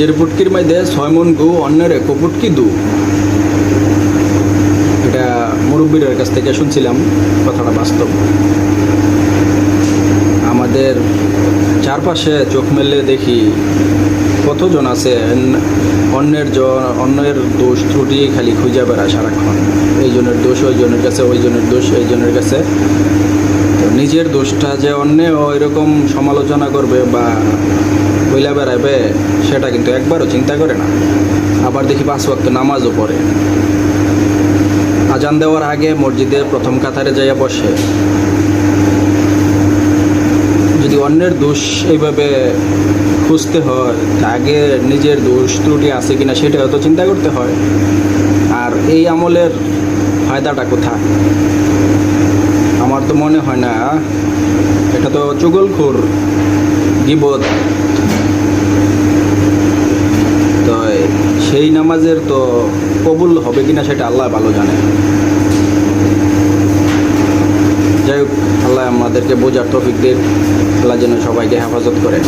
নিজের পুটকির মধ্যে 6 মন গু, অন্যের 1 পুটকি দু। এটা মুরব্বীর কাছ থেকে শুনছিলাম, কথাটা বাস্তব। আমাদের চারপাশে চোখ মেলে দেখি কতজন আছে অন্যের দোষ ত্রুটি খালি খুঁজে বেড়ায় সারাক্ষণ। এই জনের দোষ ওই জনের কাছে, ওই জনের দোষ এই জনের কাছে। তো নিজের দোষটা যে অন্য এরকম সমালোচনা করবে বা বইলা বেড়াবে, সেটা কিন্তু একবারও চিন্তা করে না। আবার দেখি 5 ওয়াক্ত নামাজও পড়ে, আজান দেওয়ার আগে মসজিদে প্রথম কাতারে যাইয়া বসে। যদি অন্যের দোষ এইভাবে খুঁজতে হয়, আগে নিজের দোষ ত্রুটি আছে কিনা সেটা হয়তো চিন্তা করতে হয়। আর এই আমলের ফায়দাটা কোথায়? আমার তো মনে হয় না। এটা তো চুগলখোর, গীবত। তো সেই নামাজের তো কবুল হবে কিনা সেটা আল্লাহ ভালো জানে। যাই হোক, আল্লাহ আমাদেরকে বোঝার তৌফিক দিন। আল্লাহ যেন সবাইকে হেফাজত করে।